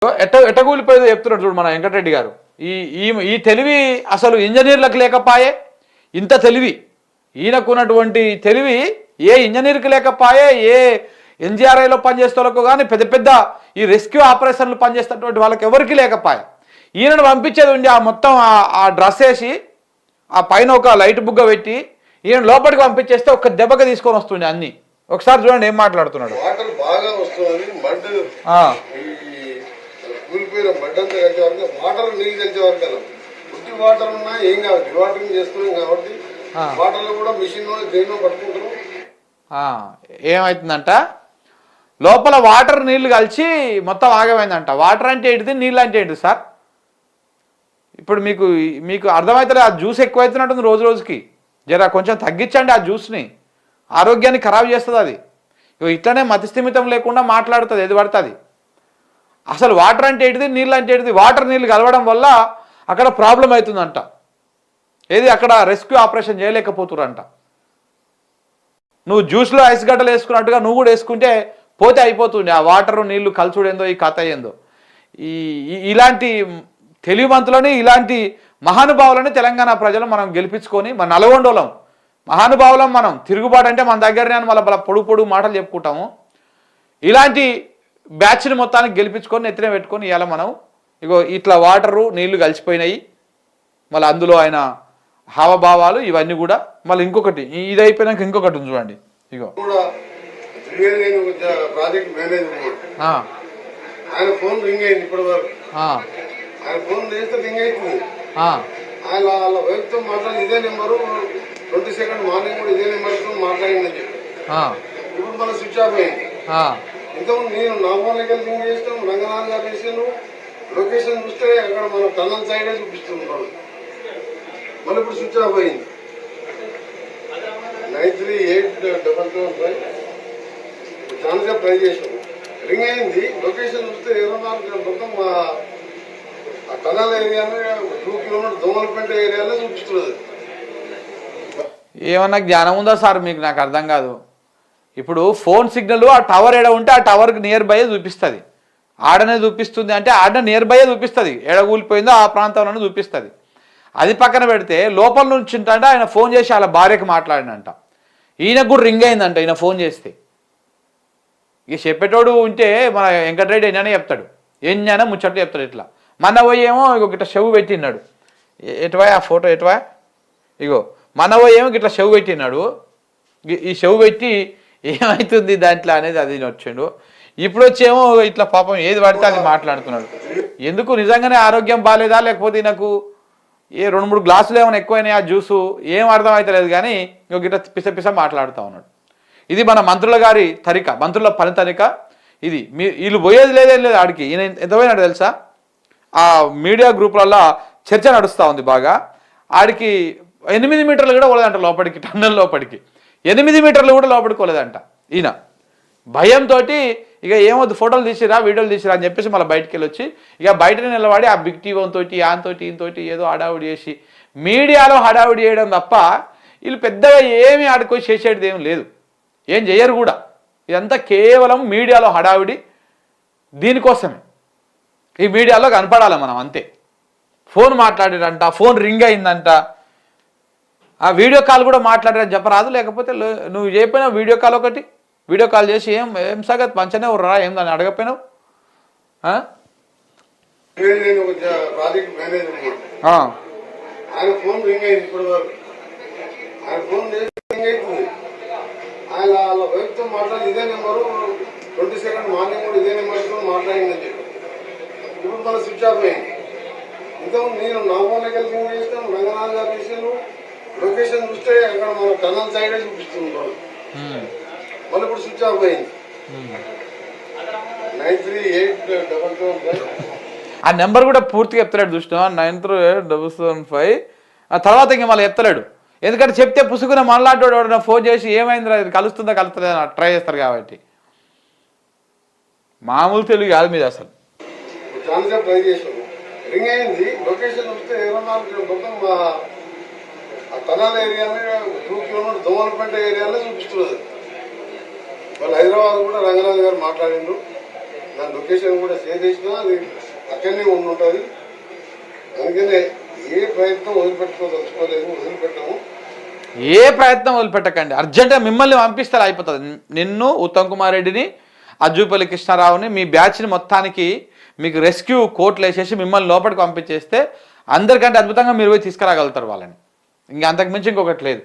ఎట్టగూలిపోయేదో చెప్తున్నాడు చూడు మన వెంకటరెడ్డి గారు. ఈ ఈ ఈ తెలివి అసలు ఇంజనీర్లకు లేకపాయే. ఇంత తెలివి ఈయనకున్నటువంటి తెలివి ఏ ఇంజనీర్కి లేకపాయే, ఏ ఎన్జిఆర్ఐలో పనిచేసేవాళ్ళకు కానీ పెద్ద పెద్ద ఈ రెస్క్యూ ఆపరేషన్లు పనిచేస్తున్నటువంటి వాళ్ళకి ఎవరికి లేకపాయే. ఈయనను పంపించేది ఉండి ఆ మొత్తం ఆ డ్రెస్ వేసి ఆ పైన ఒక లైట్ బుగ్గ పెట్టి ఈయన లోపలికి పంపించేస్తే ఒక దెబ్బకి తీసుకొని వస్తుండే అన్ని. ఒకసారి చూడండి ఏం మాట్లాడుతున్నాడు. కూలిపోయిన మడ్డంతా కలిసే వరకు వాటర్ నీళ్ళు కలిసే వరకు కదా. ఉట్టి వాటర్ ఉన్నా ఏం కాదు, డివాటరింగ్ చేస్తున్నాం కాబట్టి వాటర్లో కూడా మిషన్ దేనిలో పట్టుకుంటారు. ఏమవుతుందంట, లోపల వాటర్ నీళ్లు కలిసి మొత్తం ఆగమైందంట. వాటర్ అంటే ఏంటిది, నీళ్ళు అంటే ఏంటిది సార్? ఇప్పుడు మీకు మీకు అర్థమవుతుంది. ఆ జ్యూస్ ఎక్కువైతున్నట్టుంది రోజు రోజుకి. జర కొంచెం తగ్గించండి ఆ జ్యూస్ని, ఆరోగ్యాన్ని ఖరాబ్ చేస్తుంది అది. ఇట్లనే మతిస్థిమితం లేకుండా మాట్లాడుతుంది ఏది పడుతుంది. అసలు వాటర్ అంటే ఏంటిది, నీళ్ళు అంటే ఏంటిది? వాటర్ నీళ్ళు కలవడం వల్ల అక్కడ ప్రాబ్లం అవుతుందంట. ఏది అక్కడ రెస్క్యూ ఆపరేషన్ చేయలేకపోతురంట. నువ్వు జ్యూస్లో ఐస్ గడ్డలు వేసుకున్నట్టుగా నువ్వు కూడా వేసుకుంటే పోతే అయిపోతుండే. ఆ వాటరు నీళ్లు కలుసుడేందో ఈ కథ ఏందో. ఇలాంటి తెలివిమంతులని, ఇలాంటి మహానుభావులని తెలంగాణ ప్రజలు మనం గెలిపించుకొని మన నల్గొండోళం మహానుభావులం మనం. తిరుగుబాటు అంటే మన దగ్గరనే అని మళ్ళీ పొడుగు మాటలు చెప్పుకుంటాము. ఇలాంటి బ్యాచ్ని మొత్తానికి గెలిపించుకొని నెత్తిన పెట్టుకొని ఇవాళ మనం ఇగో ఇట్లా వాటరు నీళ్లు కలిసిపోయినాయి. మళ్ళీ అందులో ఆయన హావభావాలు ఇవన్నీ కూడా. మళ్ళీ ఇంకొకటి ఇది అయిపోయినాక ఇంకొకటి ఉంది చూడండి. ఇగో ప్రాజెక్ట్ మేనేజర్ ఆయన ఫోన్ రింగ్ అయింది. ఇప్పటి వరకు ఆయన ఫోన్ చేస్తే రింగ్ అవుతుంది. ఆయన వాళ్ళ వైఫ్తో మాట్లాడి ఇదే నెంబరు 22 మార్నింగ్ కూడా ఇదే నెంబర్తో మాట్లాడిందని చెప్పి ఇప్పుడు మన స్విచ్ ఆఫ్ అయింది. ఇంతకుముందు నేను నా ఫోన్లోకి వెళ్ళి రింగ్ చేస్తాం, రంగనాథ్ గారు చేసాను. లొకేషన్ చూస్తే అక్కడ మన టన్నల్ సైడే చూపిస్తున్నాడు. మళ్ళీ ఇప్పుడు స్విచ్ ఆఫ్ అయింది. 938225 చాలాసేపు ట్రై చేసాము, రింగ్ అయింది. లొకేషన్ చూస్తే 24 మొత్తం ఆ టన్నల్ ఏరియాలో 2 కిలోమీటర్ దోమలపేట ఏరియాలో చూపిస్తున్నది. ఏమన్నా జ్ఞానం ఉందా సార్ మీకు? నాకు అర్థం కాదు. ఇప్పుడు ఫోన్ సిగ్నల్ ఆ టవర్ ఏడ ఉంటే ఆ టవర్కి నియర్ బై చూపిస్తుంది. ఆడనే చూపిస్తుంది అంటే ఆడనే నియర్ బై చూపిస్తుంది. ఎడ కూలిపోయిందో ఆ ప్రాంతంలోనే చూపిస్తుంది. అది పక్కన పెడితే లోపల నుంచి అంటే ఆయన ఫోన్ చేసి వాళ్ళ భార్యకి మాట్లాడినంట. ఈయనకు కూడా రింగ్ అయిందంట ఈయన ఫోన్ చేస్తే. ఇక చెప్పేటోడు ఉంటే మన వెంకటరెడ్డి ఎన్ననే చెప్తాడు, ఎన్నైనా ముచ్చట్లు చెప్తాడు. ఇట్లా మన పోయి ఏమో ఇగో గిట్లా చెవు పెట్టినాడు. ఎటువా ఆ ఫోటో ఎటువా, ఇగో మన పోయి ఏమో గిట్లా చెవు పెట్టినాడు. ఈ చెవు పెట్టి ఏమవుతుంది దాంట్లో అనేది అది వచ్చిండు. ఇప్పుడు వచ్చేమో ఇట్లా పాపం ఏది పడితే అది మాట్లాడుతున్నాడు. ఎందుకు నిజంగానే ఆరోగ్యం బాగాలేదా, లేకపోతే నాకు ఏ 2-3 గ్లాసులు ఏమైనా ఎక్కువైనాయి ఆ జ్యూసు, ఏం అర్థమవుతలేదు. కానీ ఇంకొక గిట్ట పిస మాట్లాడుతూ ఉన్నాడు. ఇది మన మంత్రుల గారి తరిక, మంత్రుల పని తరిక ఇది. వీళ్ళు పోయేది లేదేం లేదు ఆడికి. ఈయన ఎంత పోయినాడు తెలుసా? ఆ మీడియా గ్రూపులలో చర్చ నడుస్తూ ఉంది బాగా. ఆడికి 8 మీటర్లు కూడా పోలేదంట లోపలికి, టన్నెల్ లోపలికి 8 మీటర్లు కూడా లోపలికి పోలేదంట. ఈయన భయంతో ఇక ఏమొద్దు ఫోటోలు తీసిరా వీడియోలు తీసిరా అని చెప్పేసి మళ్ళీ బయటికి వెళ్ళి వచ్చి ఇక బయటనే నిలబడి ఆ బిగ్ టీవీతో ఈయనతోటి ఏదో హడావుడి చేసి మీడియాలో హడావుడి చేయడం తప్ప వీళ్ళు పెద్దగా ఏమీ ఆడుకొని చేసేది ఏం లేదు, ఏం చేయరు కూడా. ఇదంతా కేవలం మీడియాలో హడావుడి. దీనికోసమే ఈ మీడియాలో కనపడాలి మనం అంతే. ఫోన్ మాట్లాడారంట, ఫోన్ రింగ్ అయిందంట, ఆ వీడియో కాల్ కూడా మాట్లాడారని చెప్పరాదు. లేకపోతే నువ్వు చెప్పిన వీడియో కాల్ ఒకటి, వీడియో కాల్ చేసి ఏం సంగతి మంచిగానే ఉర్రా ఏం దాన్ని అడగపోయినావు? ప్రాజెక్ట్ మేనేజర్ ఆయన ఫోన్ రింగ్ అయింది. ఇప్పటి వరకు ఆయన ఫోన్ రింగ్ అవుతుంది. ఆయన వాళ్ళ వైఫ్తో మాట్లాడి ఇదే నెంబరు 22 మార్నింగ్ కూడా ఇదే నెంబర్తో మాట్లాడిందని చెప్పి ఇప్పుడు మన స్విచ్ ఆఫ్ అయింది. ఇంతకుముందు నేను నా ఫోన్లోకి వెళ్ళి రింగ్ చేస్తాం, రంగనాథ్ గారు చేసాను. లొకేషన్ చూస్తే అక్కడ మన టన్నల్ సైడే చూపిస్తున్నాడు. మళ్ళీ ఇప్పుడు స్విచ్ ఆఫ్ అయింది. 938225 ఆ నెంబర్ కూడా పూర్తిగా ఎత్తలేడు చూసినా, 938275. ఆ తర్వాత ఇంక మళ్ళీ ఎత్తలేడు. ఎందుకంటే చెప్తే పుసుకున్న మనలాంటి వాడు ఫోన్ చేసి ఏమైంది అది కలుస్తుందా ట్రై చేస్తారు కాబట్టి. మామూలు తెలుగు కాదు మీద అసలు. చాలాసేపు ట్రై చేసాము, రింగ్ అయింది. లొకేషన్ చూస్తే 24 మొత్తం ఆ టన్నల్ ఏరియాలో 2 కిలోమీటర్ దోమలపేట 1 కిలోమీటర్ దూరం ఉన్నటువంటి ఏరియాలో చూపిస్తున్నది. వాళ్ళు హైదరాబాద్ కూడా రంగనాథ్ గారు మాట్లాడిండ్రు. 22 మార్నింగ్ కూడా ఇదే నెంబర్తో మాట్లాడిందని చెప్పి ఇప్పుడు మన స్విచ్ ఆఫ్ అయింది. ఇంతకుముందు నేను నా ఫోన్లోకి వెళ్ళి రింగ్ చేస్తాం, రంగనాథ్ గారు చేసాను. లొకేషన్ చూస్తే అక్కడ మన టన్నల్ సైడే చూపిస్తున్నది. మళ్ళీ ఇప్పుడు స్విచ్ ఆఫ్ అయింది. 938225. దాని లొకేషన్ కూడా షేర్ చేసినా అది అక్కడనే ఉంటుంది. అందుకనే ఏ ప్రయత్నం వదిలిపెట్టుకోదలుచుకోలేదు, వదిలిపెట్టాము. ఏ ప్రయత్నం వదిలిపెట్టకండి, అర్జెంటుగా మిమ్మల్ని పంపిస్తారు అయిపోతుంది. నిన్ను, ఉత్తమ్ కుమార్ రెడ్డిని, అజ్జుపల్లి కృష్ణారావుని, మీ బ్యాచ్ని మొత్తానికి మీకు రెస్క్యూ కోర్టులు వేసేసి మిమ్మల్ని లోపలికి పంపించేస్తే అందరికంటే అద్భుతంగా మీరు పోయి తీసుకురాగలుగుతారు వాళ్ళని. ఇంకా అంతకు మించి ఇంకొకటి లేదు.